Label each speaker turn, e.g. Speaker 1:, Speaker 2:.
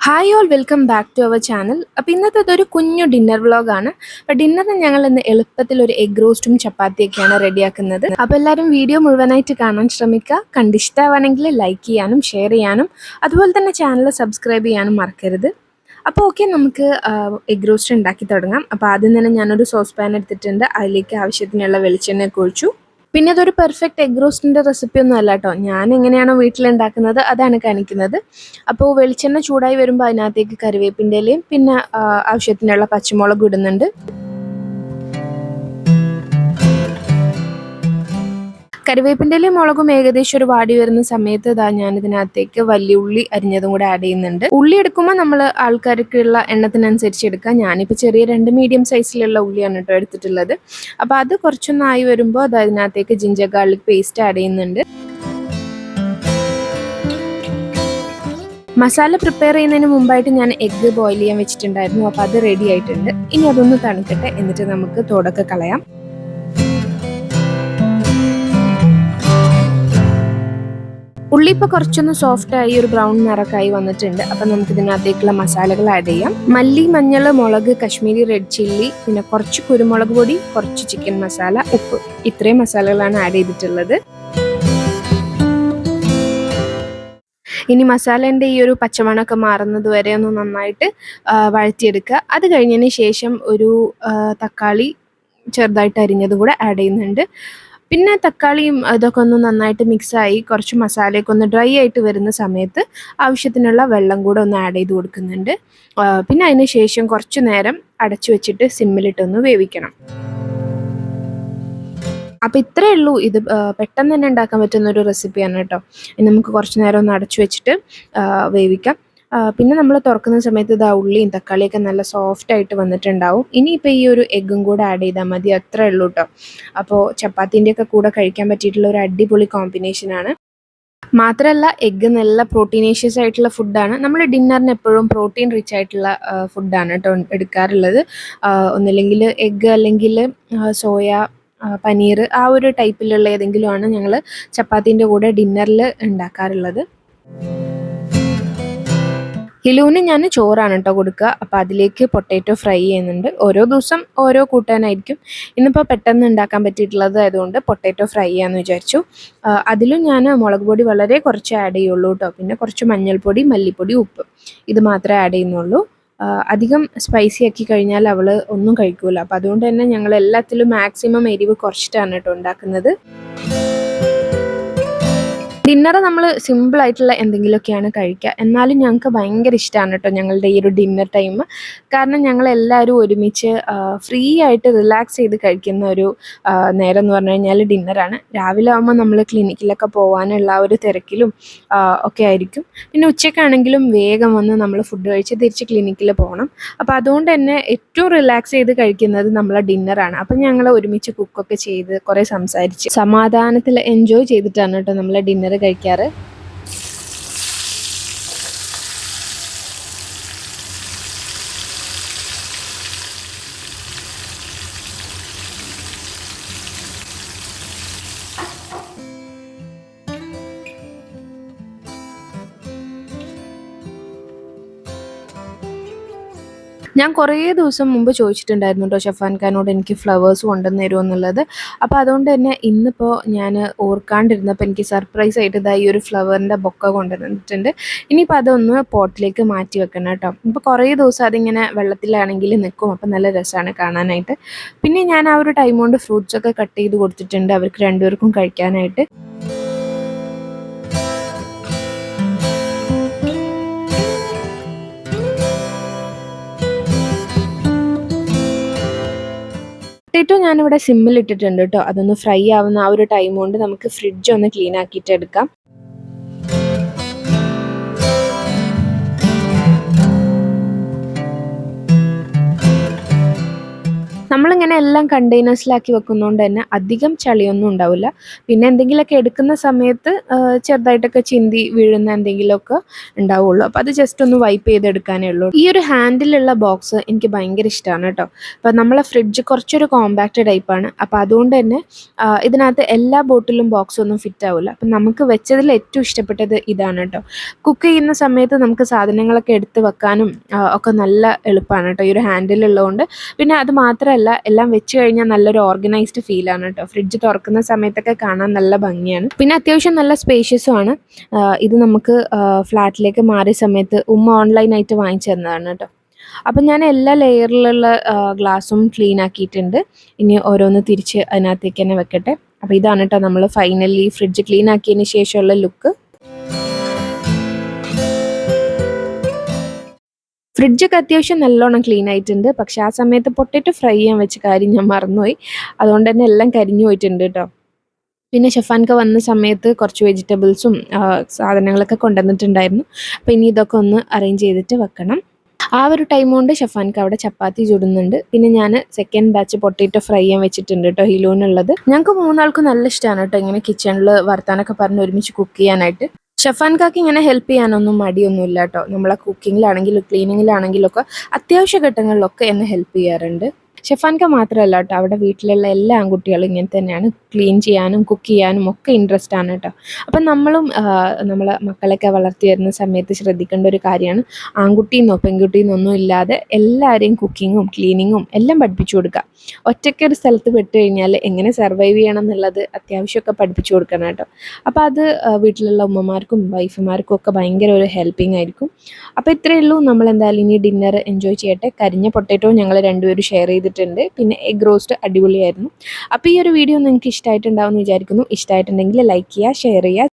Speaker 1: Hi all welcome back to our channel. അപ്പോൾ ഇന്നത്തെ ഇതൊരു കുഞ്ഞു ഡിന്നർ വ്ളോഗാണ്. അപ്പോൾ ഡിന്നറിന് ഞങ്ങൾ ഇന്ന് എളുപ്പത്തിൽ ഒരു എഗ് റോസ്റ്റും ചപ്പാത്തിയൊക്കെയാണ് റെഡിയാക്കുന്നത്. അപ്പോൾ എല്ലാവരും വീഡിയോ മുഴുവനായിട്ട് കാണാൻ ശ്രമിക്കുക. കണ്ടിഷ്ടമാണെങ്കിൽ ലൈക്ക് ചെയ്യാനും ഷെയർ ചെയ്യാനും അതുപോലെ തന്നെ ചാനൽ സബ്സ്ക്രൈബ് ചെയ്യാനും മറക്കരുത്. അപ്പോൾ ഓക്കെ, നമുക്ക് എഗ് റോസ്റ്റ് ഉണ്ടാക്കി തുടങ്ങാം. അപ്പോൾ ആദ്യം തന്നെ ഞാനൊരു സോസ് പാൻ എടുത്തിട്ടുണ്ട്. അതിലേക്ക് ആവശ്യത്തിനുള്ള വെളിച്ചെണ്ണയൊക്കെ ഒഴിച്ചു. പിന്നെ അതൊരു പെർഫെക്റ്റ് എഗ് റോസ്റ്റിൻ്റെ റെസിപ്പി ഒന്നും അല്ല കേട്ടോ. ഞാൻ എങ്ങനെയാണോ വീട്ടിലുണ്ടാക്കുന്നത് അതാണ് കാണിക്കുന്നത്. അപ്പോൾ വെളിച്ചെണ്ണ ചൂടായി വരുമ്പോൾ അതിനകത്തേക്ക് കറിവേപ്പിൻ്റെ ഇലയും പിന്നെ ആവശ്യത്തിനുള്ള പച്ചമുളക് ഇടുന്നുണ്ട്. കറിവേപ്പിൻ്റെ ഇലയും മുളകും ഏകദേശം ഒരു വാടി വരുന്ന സമയത്ത് ഞാൻ ഇതിനകത്തേക്ക് വലിയ ഉള്ളി അരിഞ്ഞതും കൂടെ ആഡ് ചെയ്യുന്നുണ്ട്. ഉള്ളി എടുക്കുമ്പോൾ നമ്മൾ ആൾക്കാർക്കുള്ള എണ്ണത്തിനനുസരിച്ച് എടുക്കാം. ഞാനിപ്പോൾ ചെറിയ 2 മീഡിയം സൈസിലുള്ള ഉള്ളിയാണ് കേട്ടോ എടുത്തിട്ടുള്ളത്. അപ്പോൾ അത് കുറച്ചൊന്നായി വരുമ്പോൾ അതിനകത്തേക്ക് ജിഞ്ചർ ഗാർലിക് പേസ്റ്റ് ആഡ് ചെയ്യുന്നുണ്ട്. മസാല പ്രിപ്പയർ ചെയ്യുന്നതിന് മുമ്പായിട്ട് ഞാൻ എഗ്ഗ് ബോയിൽ ചെയ്യാൻ വെച്ചിട്ടുണ്ടായിരുന്നു. അപ്പോൾ അത് റെഡി ആയിട്ടുണ്ട്. ഇനി അതൊന്ന് തണുക്കട്ടെ, എന്നിട്ട് നമുക്ക് തോടൊക്കെ കളയാം. ഉള്ളി ഇപ്പോൾ കുറച്ചൊന്ന് സോഫ്റ്റായി ഒരു ബ്രൗൺ നിറക്കായി വന്നിട്ടുണ്ട്. അപ്പം നമുക്ക് ഇതിനകത്തേക്കുള്ള മസാലകൾ ആഡ് ചെയ്യാം. മല്ലി, മഞ്ഞൾ, മുളക്, കശ്മീരി റെഡ് ചില്ലി, പിന്നെ കുറച്ച് കുരുമുളക് പൊടി, കുറച്ച് ചിക്കൻ മസാല, ഉപ്പ്, ഇത്രയും മസാലകളാണ് ആഡ് ചെയ്തിട്ടുള്ളത്. ഇനി മസാലേൻ്റെ ഈ ഒരു പച്ചമണമൊക്കെ മാറുന്നത് വരെ ഒന്ന് നന്നായിട്ട് വഴറ്റിയെടുക്കുക. അത് കഴിഞ്ഞതിന് ശേഷം ഒരു തക്കാളി ചെറുതായിട്ട് അരിഞ്ഞത് കൂടെ ആഡ് ചെയ്യുന്നുണ്ട്. പിന്നെ തക്കാളിയും ഇതൊക്കെ ഒന്ന് നന്നായിട്ട് മിക്സായി കുറച്ച് മസാലയൊക്കെ ഒന്ന് ഡ്രൈ ആയിട്ട് വരുന്ന സമയത്ത് ആവശ്യത്തിനുള്ള വെള്ളം കൂടെ ഒന്ന് ആഡ് ചെയ്ത് കൊടുക്കുന്നുണ്ട്. പിന്നെ അതിന് ശേഷം കുറച്ച് നേരം അടച്ചു വെച്ചിട്ട് സിമ്മിലിട്ടൊന്ന് വേവിക്കണം. അപ്പോൾ ഇത്രയേ ഉള്ളൂ. ഇത് പെട്ടെന്ന് തന്നെ ഉണ്ടാക്കാൻ പറ്റുന്ന ഒരു റെസിപ്പിയാണ് കേട്ടോ. ഇനി നമുക്ക് കുറച്ച് നേരം ഒന്ന് അടച്ചു വെച്ചിട്ട് വേവിക്കാം. പിന്നെ നമ്മൾ തുറക്കുന്ന സമയത്ത് ഉള്ളിയും തക്കാളിയൊക്കെ നല്ല സോഫ്റ്റ് ആയിട്ട് വന്നിട്ടുണ്ടാവും. ഇനിയിപ്പോൾ ഈ ഒരു എഗ്ഗും കൂടെ ആഡ് ചെയ്താൽ മതി, അത്രേ ഉള്ളൂ കേട്ടോ. അപ്പോൾ ചപ്പാത്തിൻ്റെയൊക്കെ കൂടെ കഴിക്കാൻ പറ്റിയിട്ടുള്ള ഒരു അടിപൊളി കോമ്പിനേഷനാണ്. മാത്രമല്ല എഗ്ഗ് നല്ല പ്രോട്ടീനേഷ്യസ് ആയിട്ടുള്ള ഫുഡാണ്. നമ്മൾ ഡിന്നറിന് എപ്പോഴും പ്രോട്ടീൻ റിച്ച് ആയിട്ടുള്ള ഫുഡാണ് കേട്ടോ എടുക്കാറുള്ളത്. ഒന്നില്ലെങ്കിൽ എഗ്ഗ് അല്ലെങ്കിൽ സോയ, പനീർ, ആ ഒരു ടൈപ്പിലുള്ള ഏതെങ്കിലും ആണ് ഞങ്ങൾ ചപ്പാത്തിൻ്റെ കൂടെ ഡിന്നറിൽ ഉണ്ടാക്കാറുള്ളത്. ഹിലുവിന് ഞാൻ ചോറാണ് കേട്ടോ കൊടുക്കുക. അപ്പോൾ അതിലേക്ക് പൊട്ടാറ്റോ ഫ്രൈ ചെയ്യുന്നുണ്ട്. ഓരോ ദിവസം ഓരോ കൂട്ടാനായിരിക്കും. ഇന്നിപ്പോൾ പെട്ടെന്ന് ഉണ്ടാക്കാൻ പറ്റിയിട്ടുള്ളത് ആയതുകൊണ്ട് പൊട്ടാറ്റോ ഫ്രൈ ചെയ്യാമെന്ന് വിചാരിച്ചു. അതിലും ഞാൻ മുളക് പൊടി വളരെ കുറച്ച് ആഡ് ചെയ്യുള്ളൂ കേട്ടോ. പിന്നെ കുറച്ച് മഞ്ഞൾപ്പൊടി, മല്ലിപ്പൊടി, ഉപ്പ്, ഇത് മാത്രമേ ആഡ് ചെയ്യുന്നുള്ളൂ. അധികം സ്പൈസി ആക്കി കഴിഞ്ഞാൽ അവൾ ഒന്നും കഴിക്കൂല. അപ്പോൾ അതുകൊണ്ട് തന്നെ ഞങ്ങൾ എല്ലാത്തിലും മാക്സിമം എരിവ് കുറച്ചിട്ടാണ് കേട്ടോ ഉണ്ടാക്കുന്നത്. ഡിന്നർ നമ്മൾ സിമ്പിളായിട്ടുള്ള എന്തെങ്കിലുമൊക്കെയാണ് കഴിക്കുക. എന്നാലും ഞങ്ങൾക്ക് ഭയങ്കര ഇഷ്ടമാണ് കേട്ടോ ഞങ്ങളുടെ ഈ ഒരു ഡിന്നർ ടൈം. കാരണം ഞങ്ങളെല്ലാവരും ഒരുമിച്ച് ഫ്രീ ആയിട്ട് റിലാക്സ് ചെയ്ത് കഴിക്കുന്ന ഒരു നേരം എന്ന് പറഞ്ഞു കഴിഞ്ഞാൽ ഡിന്നറാണ്. രാവിലെ ആകുമ്പോൾ നമ്മൾ ക്ലിനിക്കിലൊക്കെ പോകാനുള്ള ആ ഒരു തിരക്കിലും ഒക്കെ ആയിരിക്കും. പിന്നെ ഉച്ചയ്ക്കാണെങ്കിലും വേഗം വന്ന് നമ്മൾ ഫുഡ് കഴിച്ച് തിരിച്ച് ക്ലിനിക്കിൽ പോകണം. അപ്പോൾ അതുകൊണ്ട് തന്നെ ഏറ്റവും റിലാക്സ് ചെയ്ത് കഴിക്കുന്നത് നമ്മളെ ഡിന്നറാണ്. അപ്പം ഞങ്ങൾ ഒരുമിച്ച് കുക്കൊക്കെ ചെയ്ത് കുറേ സംസാരിച്ച് സമാധാനത്തിൽ എൻജോയ് ചെയ്തിട്ടാണ് കേട്ടോ നമ്മളെ ഡിന്നർ കഴിക്കാറ്. ഞാൻ കുറേ ദിവസം മുമ്പ് ചോദിച്ചിട്ടുണ്ടായിരുന്നു കേട്ടോ ഷഫാൻ ഖാനോട് എനിക്ക് ഫ്ലവേഴ്സ് കൊണ്ടുവന്ന് തരുമോ എന്നുള്ളത്. അപ്പോൾ അതുകൊണ്ട് തന്നെ ഇന്നിപ്പോൾ ഞാൻ ഓർക്കാണ്ടിരുന്നപ്പോൾ എനിക്ക് സർപ്രൈസ് ആയിട്ട് ഈ ഒരു ഫ്ലവറിൻ്റെ ബൊക്ക കൊണ്ടുവന്നിട്ടുണ്ട്. ഇനിയിപ്പോൾ അതൊന്ന് പോട്ടിലേക്ക് മാറ്റി വെക്കണം കേട്ടോ. ഇപ്പോൾ കുറേ ദിവസം അതിങ്ങനെ വെള്ളത്തിലാണെങ്കിൽ നിൽക്കും. അപ്പോൾ നല്ല രസമാണ് കാണാനായിട്ട്. പിന്നെ ഞാൻ ആ ഒരു ടൈം കൊണ്ട് ഫ്രൂട്ട്സൊക്കെ കട്ട് ചെയ്ത് കൊടുത്തിട്ടുണ്ട് അവർക്ക് രണ്ടുപേർക്കും കഴിക്കാനായിട്ട്. പൊട്ടാറ്റോ ഞാനിവിടെ സിമ്മിൽ ഇട്ടിട്ടുണ്ട് കേട്ടോ. അതൊന്ന് ഫ്രൈ ആവുന്ന ആ ഒരു ടൈം കൊണ്ട് നമുക്ക് ഫ്രിഡ്ജ് ഒന്ന് ക്ലീൻ ആക്കിയിട്ട് എടുക്കാം. നമ്മളിങ്ങനെ എല്ലാം കണ്ടെയ്നേഴ്സിലാക്കി വെക്കുന്നതുകൊണ്ട് തന്നെ അധികം ചളിയൊന്നും ഉണ്ടാവില്ല. പിന്നെ എന്തെങ്കിലുമൊക്കെ എടുക്കുന്ന സമയത്ത് ചെറുതായിട്ടൊക്കെ ചിന്തി വീഴുന്ന എന്തെങ്കിലുമൊക്കെ ഉണ്ടാവുള്ളൂ. അപ്പോൾ അത് ജസ്റ്റ് ഒന്ന് വൈപ്പ് ചെയ്തെടുക്കാനേ ഉള്ളൂ. ഈ ഒരു ഹാൻഡിലുള്ള ബോക്സ് എനിക്ക് ഭയങ്കര ഇഷ്ടമാണ് കേട്ടോ. അപ്പോൾ നമ്മളെ ഫ്രിഡ്ജ് കുറച്ചൊരു കോമ്പാക്റ്റ് ടൈപ്പാണ്. അപ്പോൾ അതുകൊണ്ട് തന്നെ ഇതിനകത്ത് എല്ലാ ബോട്ടിലും ബോക്സ് ഒന്നും ഫിറ്റ് ആവില്ല. അപ്പം നമുക്ക് വെച്ചതിൽ ഏറ്റവും ഇഷ്ടപ്പെട്ടത് ഇതാണ് കേട്ടോ. കുക്ക് ചെയ്യുന്ന സമയത്ത് നമുക്ക് സാധനങ്ങളൊക്കെ എടുത്ത് വെക്കാനും ഒക്കെ നല്ല എളുപ്പമാണ് കേട്ടോ ഈ ഒരു ഹാൻഡിലുള്ളതുകൊണ്ട്. പിന്നെ അത് മാത്രമല്ല, എല്ലാം വെച്ച് കഴിഞ്ഞാൽ നല്ലൊരു ഓർഗനൈസ്ഡ് ഫീലാണ് കേട്ടോ. ഫ്രിഡ്ജ് തുറക്കുന്ന സമയത്തൊക്കെ കാണാൻ നല്ല ഭംഗിയാണ്. പിന്നെ അത്യാവശ്യം നല്ല സ്പേഷ്യസും ആണ്. ഇത് നമുക്ക് ഫ്ലാറ്റിലേക്ക് മാറിയ സമയത്ത് ഉമ്മ ഓൺലൈനായിട്ട് വാങ്ങിച്ചു തന്നതാണ് കേട്ടോ. അപ്പം ഞാൻ എല്ലാ ലെയറിലുള്ള ഗ്ലാസും ക്ലീൻ ആക്കിയിട്ടുണ്ട്. ഇനി ഓരോന്ന് തിരിച്ച് അതിനകത്തേക്ക് തന്നെ വെക്കട്ടെ. അപ്പോൾ ഇതാണ് കേട്ടോ നമ്മൾ ഫൈനലി ഫ്രിഡ്ജ് ക്ലീൻ ആക്കിയതിന് ശേഷമുള്ള ലുക്ക്. ഫ്രിഡ്ജൊക്കെ അത്യാവശ്യം നല്ലോണം ക്ലീൻ ആയിട്ടുണ്ട്. പക്ഷേ ആ സമയത്ത് പൊട്ടറ്റോ ഫ്രൈ ചെയ്യാൻ വെച്ച കാര്യം ഞാൻ മറന്നുപോയി. അതുകൊണ്ട് തന്നെ എല്ലാം കരിഞ്ഞു പോയിട്ടുണ്ട് കേട്ടോ. പിന്നെ ഷെഫാൻക്ക വന്ന സമയത്ത് കുറച്ച് വെജിറ്റബിൾസും സാധനങ്ങളൊക്കെ കൊണ്ടുവന്നിട്ടുണ്ടായിരുന്നു. അപ്പോൾ ഇനി ഇതൊക്കെ ഒന്ന് അറേഞ്ച് ചെയ്തിട്ട് വെക്കണം. ആ ഒരു ടൈം കൊണ്ട് ഷെഫാൻക്ക അവിടെ ചപ്പാത്തി ചുടുന്നുണ്ട്. പിന്നെ ഞാൻ സെക്കൻഡ് ബാച്ച് പൊട്ടറ്റോ ഫ്രൈ ചെയ്യാൻ വെച്ചിട്ടുണ്ട് കേട്ടോ ഹിലൂനുള്ളത്. ഞങ്ങൾക്ക് മൂന്നാൾക്കും നല്ല ഇഷ്ടമാണ് കേട്ടോ ഇങ്ങനെ കിച്ചണിൽ വർത്താനൊക്കെ പറഞ്ഞ് ഒരുമിച്ച് കുക്ക് ചെയ്യാനായിട്ട്. ഷെഫാൻക്കാക്ക് ഇങ്ങനെ ഹെൽപ്പ് ചെയ്യാനൊന്നും മടിയൊന്നുമില്ല കേട്ടോ. നമ്മളെ കുക്കിങ്ങിലാണെങ്കിലും ക്ലീനിങ്ങിലാണെങ്കിലും ഒക്കെ അത്യാവശ്യ ഘട്ടങ്ങളിലൊക്കെ എന്നെ ഹെൽപ്പ് ചെയ്യാറുണ്ട്. ഷെഫാൻക്ക മാത്രമല്ല കേട്ടോ, അവിടെ വീട്ടിലുള്ള എല്ലാ ആൺകുട്ടികളും ഇങ്ങനെ തന്നെയാണ്. ക്ലീൻ ചെയ്യാനും കുക്ക് ചെയ്യാനും ഒക്കെ ഇൻട്രസ്റ്റ് ആണ് കേട്ടോ. അപ്പം നമ്മളും നമ്മളെ മക്കളൊക്കെ വളർത്തി വരുന്ന സമയത്ത് ശ്രദ്ധിക്കേണ്ട ഒരു കാര്യമാണ്, ആൺകുട്ടിയെന്നോ പെൺകുട്ടിയെന്നോ ഒന്നും ഇല്ലാതെ എല്ലാവരെയും കുക്കിങ്ങും ക്ലീനിങ്ങും എല്ലാം പഠിപ്പിച്ചു കൊടുക്കുക. ഒറ്റയ്ക്ക് ഒരു സ്ഥലത്ത് പെട്ട് കഴിഞ്ഞാൽ എങ്ങനെ സർവൈവ് ചെയ്യണം എന്നുള്ളത് അത്യാവശ്യമൊക്കെ പഠിപ്പിച്ചു കൊടുക്കണം കേട്ടോ. അപ്പോൾ അത് വീട്ടിലുള്ള ഉമ്മമാർക്കും വൈഫുമാർക്കും ഒക്കെ ഭയങ്കര ഒരു ഹെൽപ്പിംഗ് ആയിരിക്കും. അപ്പോൾ ഇത്രയേ ഉള്ളൂ. നമ്മൾ എന്തായാലും ഇനി ഡിന്നർ എൻജോയ് ചെയ്യട്ടെ. കരിഞ്ഞ പൊട്ടറ്റോ ഞങ്ങൾ രണ്ടുപേരും ഷെയർ ചെയ്തിട്ടുണ്ട്. പിന്നെ എഗ് റോസ്റ്റ് അടിപൊളിയായിരുന്നു. അപ്പോൾ ഈ ഒരു വീഡിയോ നിങ്ങൾക്ക് ഇഷ്ടമായിട്ടുണ്ടാവും എന്ന് വിചാരിക്കുന്നു. ഇഷ്ടമായിട്ടുണ്ടെങ്കിൽ ലൈക്ക് ചെയ്യുക, ഷെയർ ചെയ്യുക.